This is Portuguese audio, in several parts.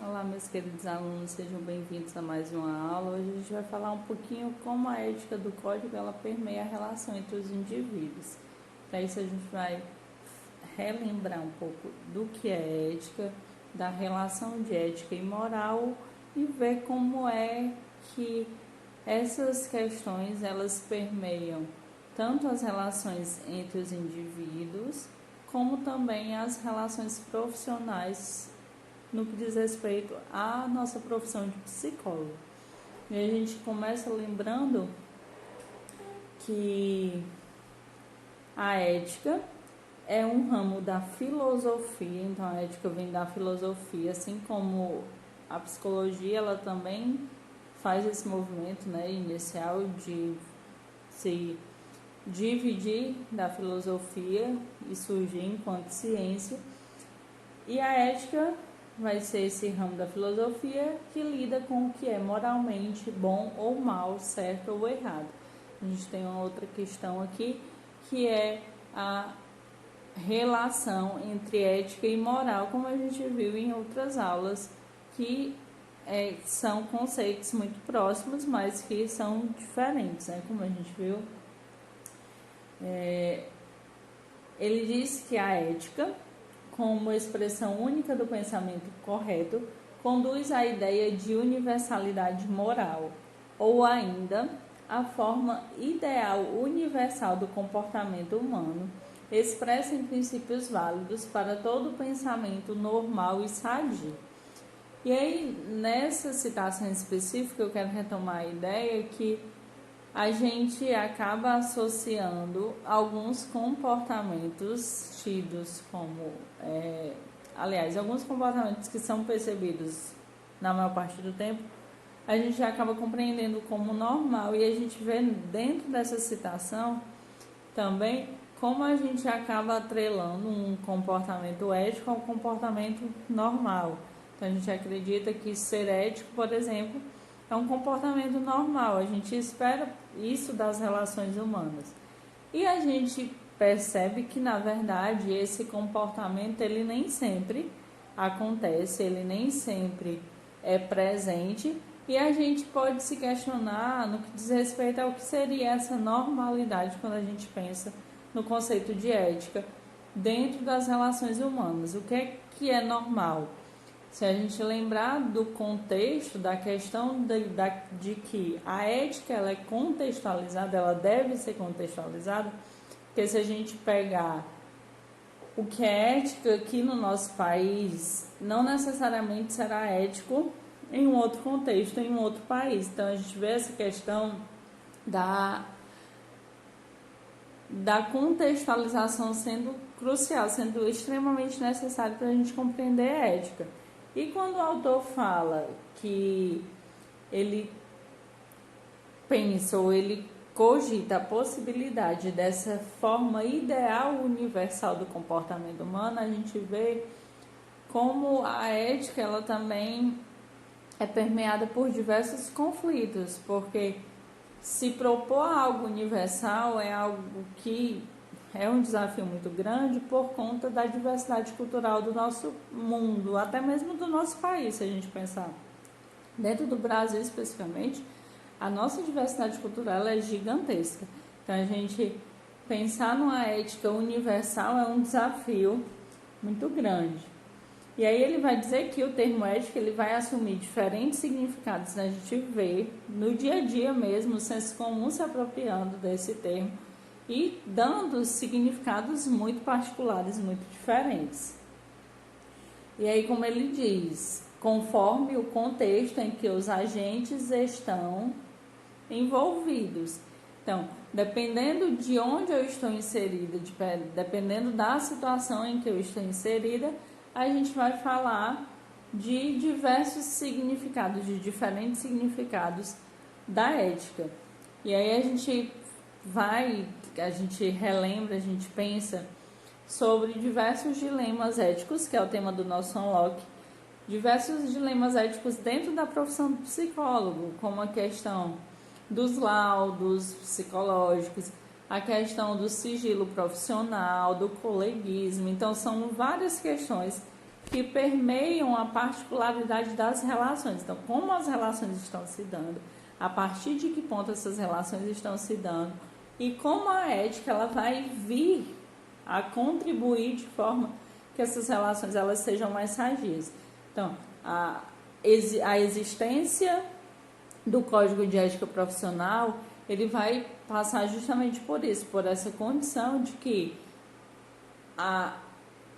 Olá, meus queridos alunos, sejam bem-vindos a mais uma aula. Hoje a gente vai falar um pouquinho como a ética do código ela permeia a relação entre os indivíduos. Para isso a gente vai relembrar um pouco do que é ética, da relação de ética e moral e ver como é que essas questões elas permeiam tanto as relações entre os indivíduos como também as relações profissionais no que diz respeito à nossa profissão de psicólogo. E a gente começa lembrando que a ética é um ramo da filosofia, então a ética vem da filosofia, assim como a psicologia, ela também faz esse movimento, né, inicial de se dividir da filosofia e surgir enquanto ciência. E a ética vai ser esse ramo da filosofia que lida com o que é moralmente bom ou mal, certo ou errado. A gente tem uma outra questão aqui, que é a relação entre ética e moral, como a gente viu em outras aulas, que são conceitos muito próximos, mas que são diferentes, né? Como a gente viu. Ele diz que a ética, como expressão única do pensamento correto, conduz à ideia de universalidade moral, ou ainda a forma ideal universal do comportamento humano, expressa em princípios válidos para todo pensamento normal e sadio. E aí, nessa citação específica, eu quero retomar a ideia que a gente acaba associando alguns comportamentos tidos como, alguns comportamentos que são percebidos na maior parte do tempo, a gente acaba compreendendo como normal, e a gente vê dentro dessa citação também como a gente acaba atrelando um comportamento ético ao comportamento normal. Então a gente acredita que ser ético, por exemplo, é um comportamento normal, a gente espera isso das relações humanas. E a gente percebe que, na verdade, esse comportamento ele nem sempre acontece, ele nem sempre é presente, e a gente pode se questionar no que diz respeito ao que seria essa normalidade quando a gente pensa no conceito de ética dentro das relações humanas. O que é normal? Se a gente lembrar do contexto, da questão de que a ética ela é contextualizada, ela deve ser contextualizada, porque se a gente pegar o que é ética aqui no nosso país, não necessariamente será ético em um outro contexto, em um outro país. Então a gente vê essa questão da contextualização sendo crucial, sendo extremamente necessário para a gente compreender a ética. E quando o autor fala que ele pensa ou ele cogita a possibilidade dessa forma ideal universal do comportamento humano, a gente vê como a ética ela também é permeada por diversos conflitos, porque se propor algo universal é algo que é um desafio muito grande por conta da diversidade cultural do nosso mundo, até mesmo do nosso país, se a gente pensar. Dentro do Brasil, especificamente, a nossa diversidade cultural é gigantesca. Então, a gente pensar numa ética universal é um desafio muito grande. E aí ele vai dizer que o termo ética ele vai assumir diferentes significados, né? A gente vê no dia a dia mesmo o senso comum se apropriando desse termo e dando significados muito particulares, muito diferentes. E aí, como ele diz, conforme o contexto em que os agentes estão envolvidos. Então, dependendo de onde eu estou inserida, dependendo da situação em que eu estou inserida, a gente vai falar de diversos significados, de diferentes significados da ética. E aí a gente relembra, a gente pensa sobre diversos dilemas éticos, que é o tema do nosso unlock, diversos dilemas éticos dentro da profissão do psicólogo, como a questão dos laudos psicológicos, a questão do sigilo profissional, do coleguismo. Então, são várias questões que permeiam a particularidade das relações. Então, como as relações estão se dando, a partir de que ponto essas relações estão se dando e como a ética ela vai vir a contribuir de forma que essas relações elas sejam mais sadias. Então, a existência do Código de Ética Profissional, ele vai passar justamente por isso, por essa condição de que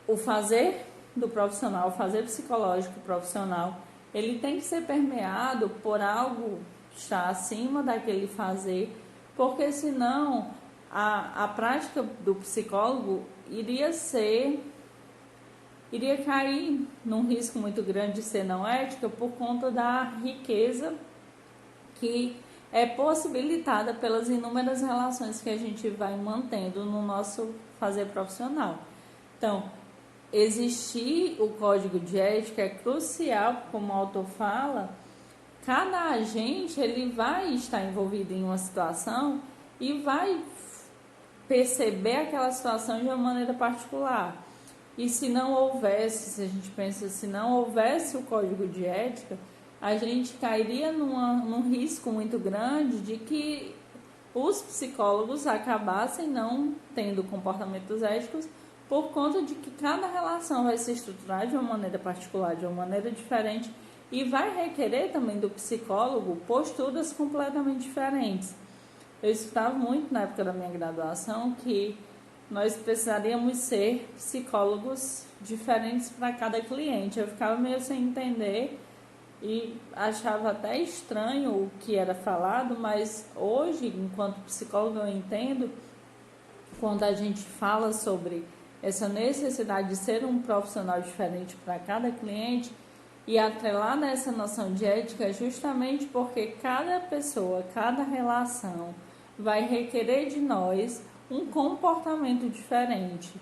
o fazer do profissional, o fazer psicológico profissional, ele tem que ser permeado por algo que está acima daquele fazer, porque senão a prática do psicólogo iria cair num risco muito grande de ser não ética por conta da riqueza que é possibilitada pelas inúmeras relações que a gente vai mantendo no nosso fazer profissional. Então, existir o código de ética é crucial, como o autor fala. Cada agente ele vai estar envolvido em uma situação e vai perceber aquela situação de uma maneira particular. E se não houvesse, se a gente pensa, se não houvesse o código de ética, a gente cairia num risco muito grande de que os psicólogos acabassem não tendo comportamentos éticos por conta de que cada relação vai se estruturar de uma maneira particular, de uma maneira diferente, e vai requerer também do psicólogo posturas completamente diferentes. Eu escutava muito na época da minha graduação que nós precisaríamos ser psicólogos diferentes para cada cliente. Eu ficava meio sem entender e achava até estranho o que era falado, mas hoje, enquanto psicólogo, eu entendo quando a gente fala sobre essa necessidade de ser um profissional diferente para cada cliente e atrelada a essa noção de ética, justamente porque cada pessoa, cada relação vai requerer de nós um comportamento diferente,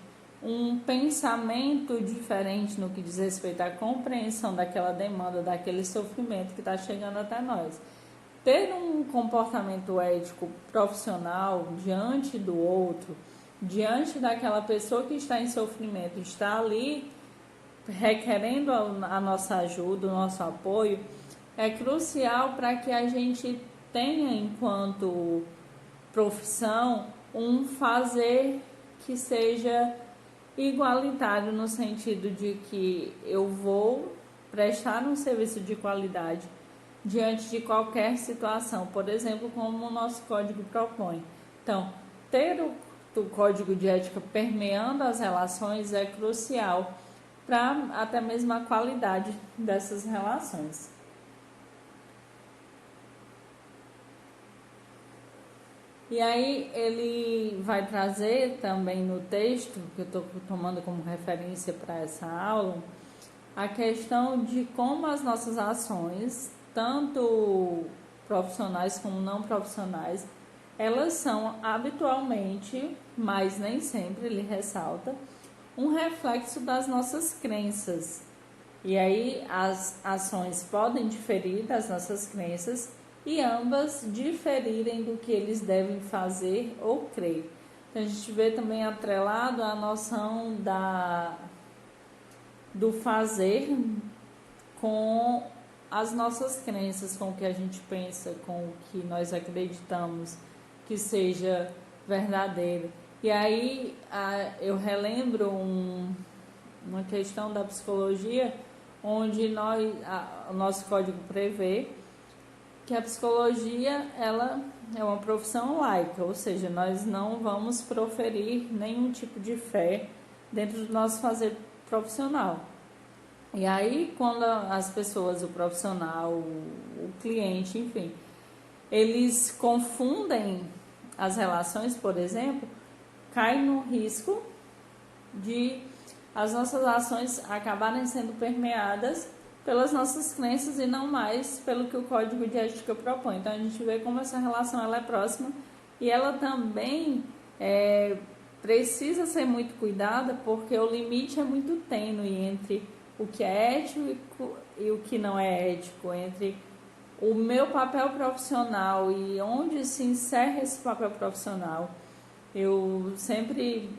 um pensamento diferente no que diz respeito à compreensão daquela demanda, daquele sofrimento que está chegando até nós. Ter um comportamento ético profissional diante do outro, diante daquela pessoa que está em sofrimento, está ali requerendo a nossa ajuda, o nosso apoio, é crucial para que a gente tenha, enquanto profissão, um fazer que seja igualitário, no sentido de que eu vou prestar um serviço de qualidade diante de qualquer situação, por exemplo, como o nosso código propõe. Então, ter o código de ética permeando as relações é crucial para até mesmo a qualidade dessas relações. E aí ele vai trazer também no texto, que eu estou tomando como referência para essa aula, a questão de como as nossas ações, tanto profissionais como não profissionais, elas são habitualmente, mas nem sempre, ele ressalta, um reflexo das nossas crenças. E aí as ações podem diferir das nossas crenças e ambas diferirem do que eles devem fazer ou crer. Então a gente vê também atrelado a noção do fazer com as nossas crenças, com o que a gente pensa, com o que nós acreditamos que seja verdadeiro. E aí eu relembro uma questão da psicologia, onde o nosso código prevê que a psicologia ela é uma profissão laica, ou seja, nós não vamos proferir nenhum tipo de fé dentro do nosso fazer profissional. E aí, quando as pessoas, o profissional, o cliente, enfim, eles confundem as relações, por exemplo, cai no risco de as nossas ações acabarem sendo permeadas pelas nossas crenças e não mais pelo que o Código de Ética propõe. Então a gente vê como essa relação ela é próxima e ela também precisa ser muito cuidada, porque o limite é muito tênue entre o que é ético e o que não é ético, entre o meu papel profissional e onde se encerra esse papel profissional. Eu sempre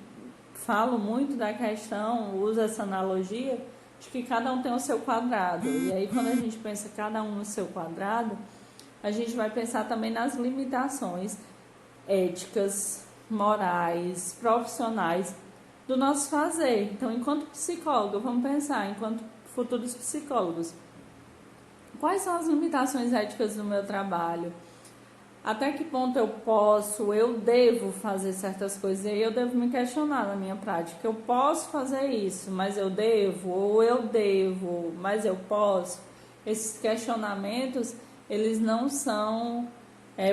falo muito da questão, uso essa analogia de que cada um tem o seu quadrado. E aí, quando a gente pensa cada um no seu quadrado, a gente vai pensar também nas limitações éticas, morais, profissionais do nosso fazer. Então, enquanto psicólogo, vamos pensar, enquanto futuros psicólogos, quais são as limitações éticas do meu trabalho? Até que ponto eu devo fazer certas coisas? E aí eu devo me questionar na minha prática. Eu posso fazer isso, mas eu devo? Ou eu devo, mas eu posso? Esses questionamentos, eles não são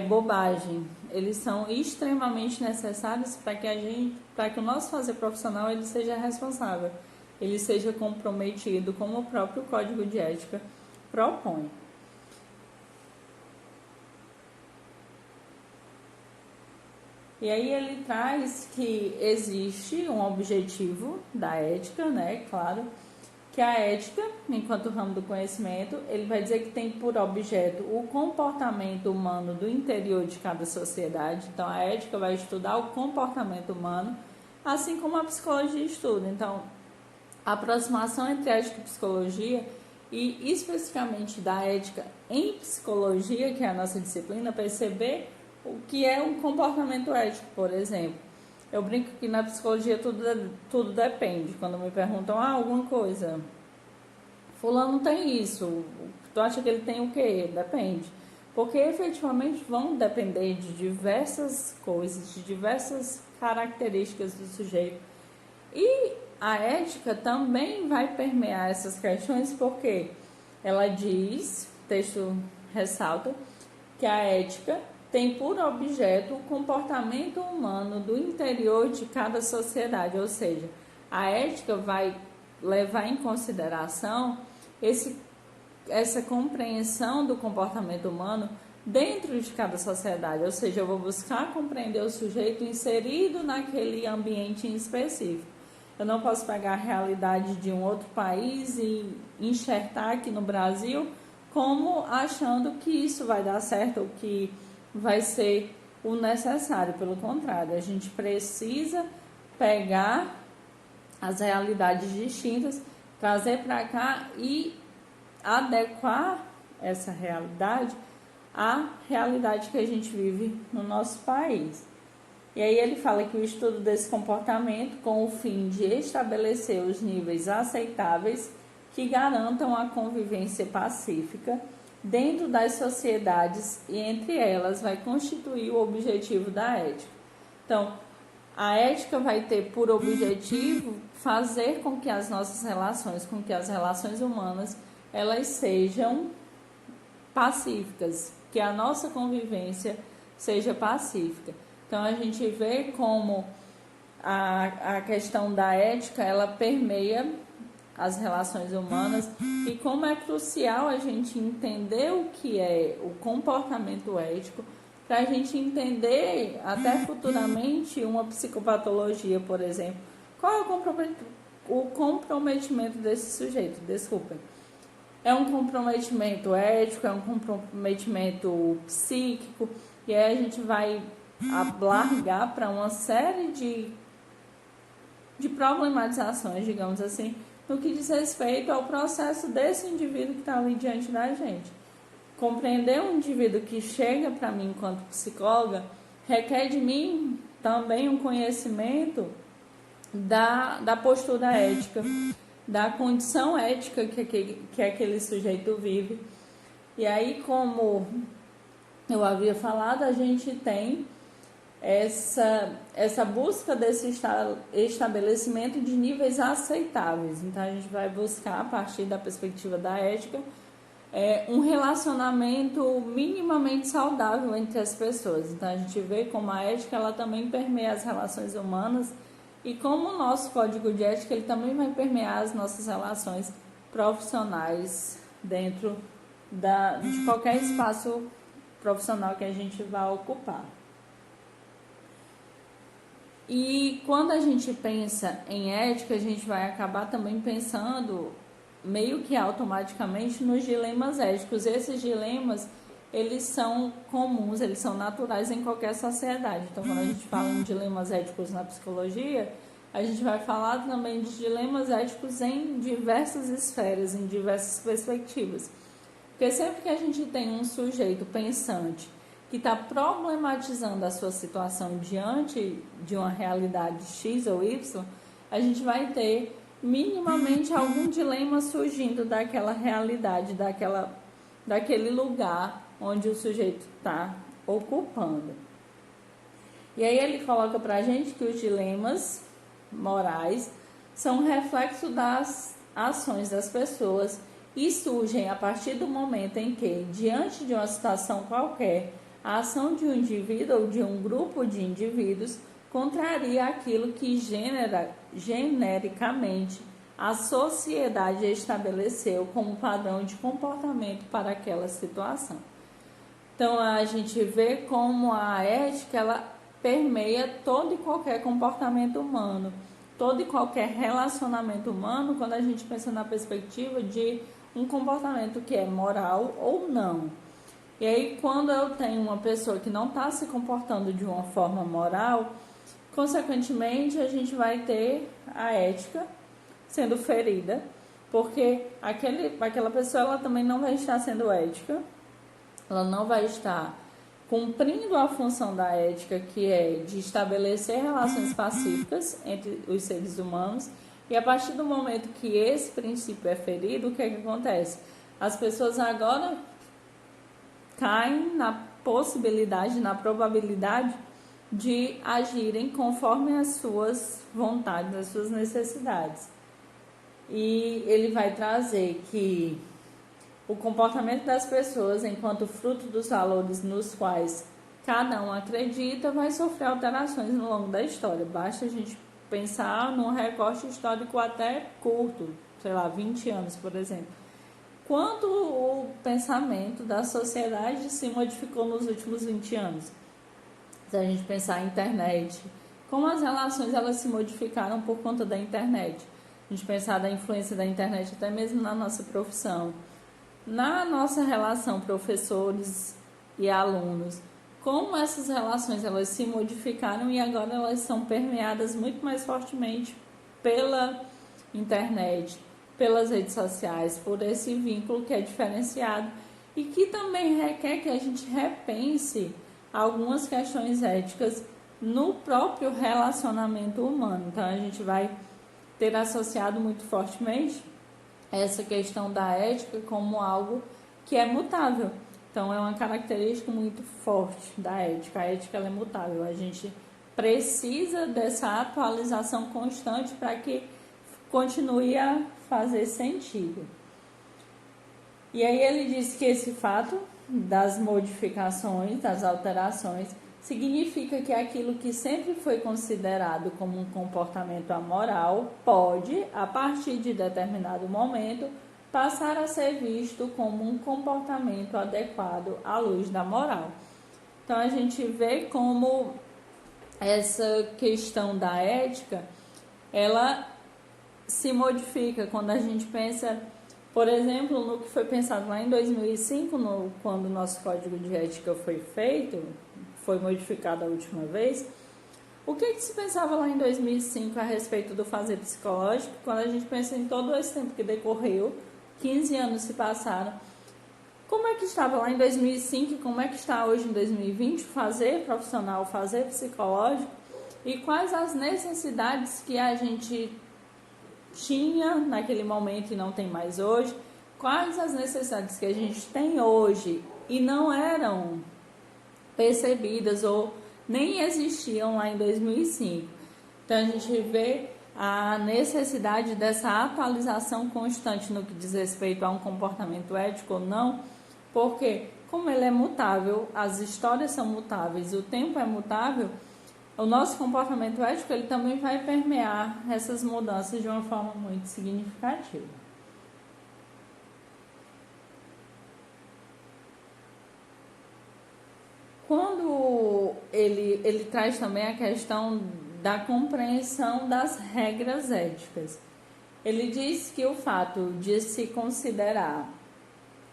bobagem. Eles são extremamente necessários para que o nosso fazer profissional ele seja responsável, ele seja comprometido, como o próprio Código de Ética propõe. E aí ele traz que existe um objetivo da ética, né? Claro, que a ética, enquanto ramo do conhecimento, ele vai dizer que tem por objeto o comportamento humano do interior de cada sociedade. Então, a ética vai estudar o comportamento humano, assim como a psicologia estuda. Então, a aproximação entre ética e psicologia, e especificamente da ética em psicologia, que é a nossa disciplina, perceber o que é um comportamento ético, por exemplo. Eu brinco que na psicologia tudo depende. Quando me perguntam alguma coisa, fulano tem isso, tu acha que ele tem o quê? Depende. Porque efetivamente vão depender de diversas coisas, de diversas características do sujeito. E a ética também vai permear essas questões, porque ela diz, o texto ressalta, que a ética tem por objeto o comportamento humano do interior de cada sociedade, ou seja, a ética vai levar em consideração essa compreensão do comportamento humano dentro de cada sociedade, ou seja, eu vou buscar compreender o sujeito inserido naquele ambiente em específico. Eu não posso pegar a realidade de um outro país e enxertar aqui no Brasil como achando que isso vai dar certo ou que vai ser o necessário. Pelo contrário, a gente precisa pegar as realidades distintas, trazer para cá e adequar essa realidade à realidade que a gente vive no nosso país. E aí ele fala que o estudo desse comportamento com o fim de estabelecer os níveis aceitáveis que garantam a convivência pacífica dentro das sociedades e entre elas vai constituir o objetivo da ética. Então, a ética vai ter por objetivo fazer com que as nossas relações, com que as relações humanas, elas sejam pacíficas, que a nossa convivência seja pacífica. Então, a gente vê como a questão da ética, ela permeia as relações humanas e como é crucial a gente entender o que é o comportamento ético para a gente entender até futuramente uma psicopatologia, por exemplo. Qual é o comprometimento desse sujeito? Desculpem. É um comprometimento ético, é um comprometimento psíquico, e aí a gente vai largar para uma série de problematizações, digamos assim, no que diz respeito ao processo desse indivíduo que está ali diante da gente. Compreender um indivíduo que chega para mim enquanto psicóloga requer de mim também um conhecimento da postura ética, da condição ética que aquele sujeito vive. E aí, como eu havia falado, a gente tem essa busca desse estabelecimento de níveis aceitáveis. Então, a gente vai buscar, a partir da perspectiva da ética, um relacionamento minimamente saudável entre as pessoas. Então, a gente vê como a ética ela também permeia as relações humanas e como o nosso código de ética ele também vai permear as nossas relações profissionais dentro de qualquer espaço profissional que a gente vá ocupar. E quando a gente pensa em ética, a gente vai acabar também pensando meio que automaticamente nos dilemas éticos. Esses dilemas, eles são comuns, eles são naturais em qualquer sociedade. Então, quando a gente fala em dilemas éticos na psicologia, a gente vai falar também de dilemas éticos em diversas esferas, em diversas perspectivas. Porque sempre que a gente tem um sujeito pensante que está problematizando a sua situação diante de uma realidade X ou Y, a gente vai ter minimamente algum dilema surgindo daquela realidade, daquele lugar onde o sujeito está ocupando. E aí ele coloca para a gente que os dilemas morais são reflexo das ações das pessoas e surgem a partir do momento em que, diante de uma situação qualquer, a ação de um indivíduo ou de um grupo de indivíduos contraria aquilo que genericamente a sociedade estabeleceu como padrão de comportamento para aquela situação. Então a gente vê como a ética ela permeia todo e qualquer comportamento humano, todo e qualquer relacionamento humano, quando a gente pensa na perspectiva de um comportamento que é moral ou não. E aí, quando eu tenho uma pessoa que não está se comportando de uma forma moral, consequentemente, a gente vai ter a ética sendo ferida, porque aquela pessoa ela também não vai estar sendo ética, ela não vai estar cumprindo a função da ética, que é de estabelecer relações pacíficas entre os seres humanos. E a partir do momento que esse princípio é ferido, o que é que acontece? As pessoas agora caem na possibilidade, na probabilidade de agirem conforme as suas vontades, as suas necessidades. E ele vai trazer que o comportamento das pessoas, enquanto fruto dos valores nos quais cada um acredita, vai sofrer alterações no longo da história. Basta a gente pensar num recorte histórico até curto, sei lá, 20 anos, por exemplo. Quanto o pensamento da sociedade se modificou nos últimos 20 anos? Se a gente pensar em internet, como as relações elas se modificaram por conta da internet. A gente pensar da influência da internet até mesmo na nossa profissão. Na nossa relação professores e alunos, como essas relações elas se modificaram e agora elas são permeadas muito mais fortemente pela internet, pelas redes sociais, por esse vínculo que é diferenciado e que também requer que a gente repense algumas questões éticas no próprio relacionamento humano. Então a gente vai ter associado muito fortemente essa questão da ética como algo que é mutável. Então é uma característica muito forte da ética. A ética ela é mutável. A gente precisa dessa atualização constante para que continue a fazer sentido. E aí ele diz que esse fato das modificações, das alterações, significa que aquilo que sempre foi considerado como um comportamento amoral pode, a partir de determinado momento, passar a ser visto como um comportamento adequado à luz da moral. Então a gente vê como essa questão da ética, ela se modifica quando a gente pensa, por exemplo, no que foi pensado lá em 2005, quando o nosso Código de Ética foi feito, foi modificado a última vez. O que se pensava lá em 2005 a respeito do fazer psicológico? Quando a gente pensa em todo esse tempo que decorreu, 15 anos se passaram, como é que estava lá em 2005 e como é que está hoje em 2020 o fazer profissional, o fazer psicológico, e quais as necessidades que a gente tinha naquele momento e não tem mais hoje, quais as necessidades que a gente tem hoje e não eram percebidas ou nem existiam lá em 2005. Então a gente vê a necessidade dessa atualização constante no que diz respeito a um comportamento ético ou não, porque como ele é mutável, as histórias são mutáveis, o tempo é mutável, o nosso comportamento ético ele também vai permear essas mudanças de uma forma muito significativa. Quando ele traz também a questão da compreensão das regras éticas, ele diz que o fato de se considerar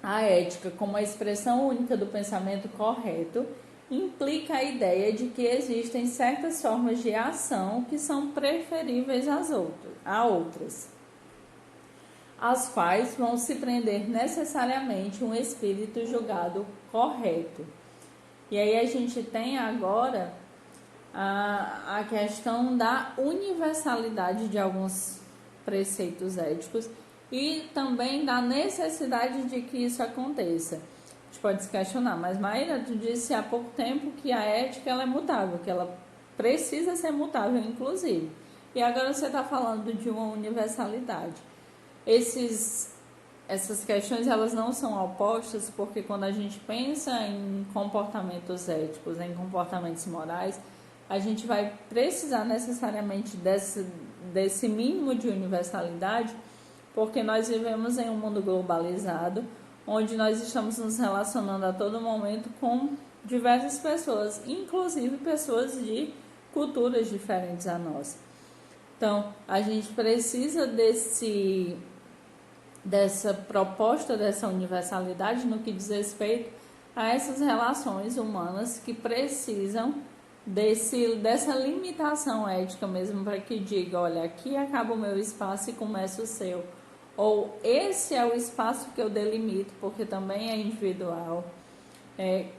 a ética como a expressão única do pensamento correto implica a ideia de que existem certas formas de ação que são preferíveis a outras, as quais vão se prender necessariamente um espírito julgado correto. E aí a gente tem agora a questão da universalidade de alguns preceitos éticos e também da necessidade de que isso aconteça. A gente pode se questionar, mas Maíra, tu disse há pouco tempo que a ética ela é mutável, que ela precisa ser mutável, inclusive. E agora você está falando de uma universalidade. Essas questões elas não são opostas, porque quando a gente pensa em comportamentos éticos, em comportamentos morais, a gente vai precisar necessariamente desse mínimo de universalidade, porque nós vivemos em um mundo globalizado, onde nós estamos nos relacionando a todo momento com diversas pessoas, inclusive pessoas de culturas diferentes a nossa. Então, a gente precisa dessa proposta, dessa universalidade no que diz respeito a essas relações humanas que precisam dessa limitação ética mesmo, para que diga, olha, aqui acaba o meu espaço e começa o seu. Ou esse é o espaço que eu delimito, porque também é individual.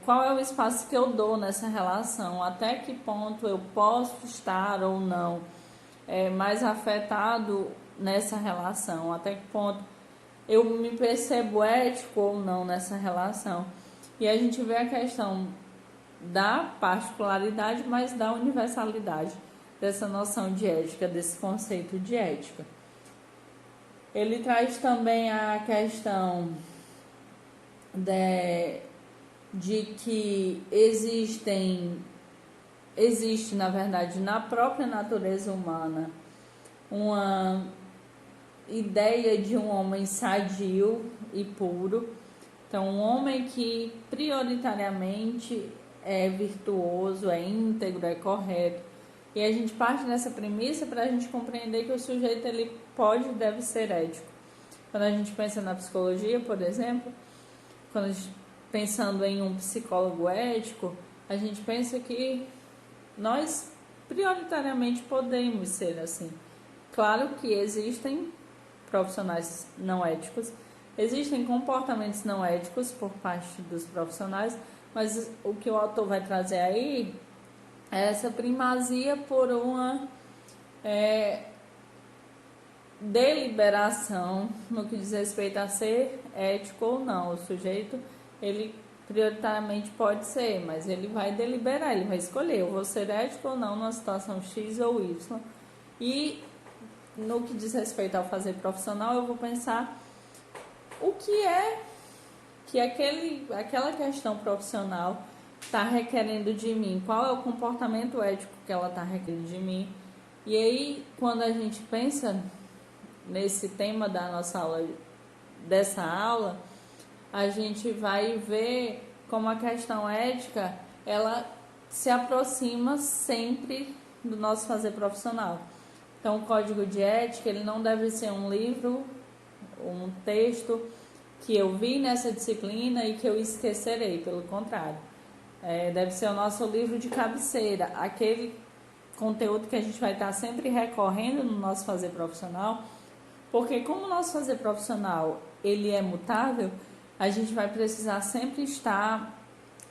Qual é o espaço que eu dou nessa relação? Até que ponto eu posso estar ou não mais afetado nessa relação? Até que ponto eu me percebo ético ou não nessa relação? E a gente vê a questão da particularidade, mas da universalidade dessa noção de ética, desse conceito de ética. Ele traz também a questão de que existe, na verdade, na própria natureza humana, uma ideia de um homem sadio e puro. Então, um homem que prioritariamente é virtuoso, é íntegro, é correto. E a gente parte dessa premissa para a gente compreender que o sujeito ele pode e deve ser ético. Quando a gente pensa na psicologia, por exemplo, quando a gente pensando em um psicólogo ético, a gente pensa que nós prioritariamente podemos ser assim. Claro que existem profissionais não éticos, existem comportamentos não éticos por parte dos profissionais, mas o que o autor vai trazer aí é essa primazia por uma deliberação no que diz respeito a ser ético ou não. O sujeito, ele prioritariamente pode ser, mas ele vai deliberar, ele vai escolher, eu vou ser ético ou não numa situação X ou Y. E no que diz respeito ao fazer profissional, eu vou pensar o que aquela questão profissional está requerendo de mim, qual é o comportamento ético que ela está requerendo de mim. E aí, quando a gente pensa nesse tema da nossa aula, dessa aula, a gente vai ver como a questão ética, ela se aproxima sempre do nosso fazer profissional. Então, o código de ética, ele não deve ser um livro, um texto que eu vi nessa disciplina e que eu esquecerei, pelo contrário. Deve ser o nosso livro de cabeceira, aquele conteúdo que a gente vai estar sempre recorrendo no nosso fazer profissional, porque como o nosso fazer profissional ele é mutável, a gente vai precisar sempre estar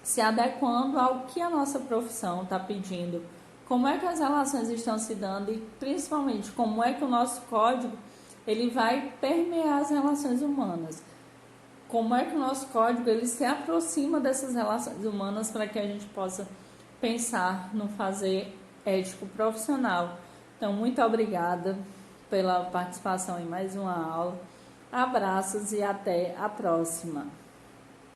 se adequando ao que a nossa profissão está pedindo, como é que as relações estão se dando e principalmente como é que o nosso código ele vai permear as relações humanas. Como é que o nosso código ele se aproxima dessas relações humanas para que a gente possa pensar no fazer ético profissional. Então, muito obrigada pela participação em mais uma aula. Abraços e até a próxima.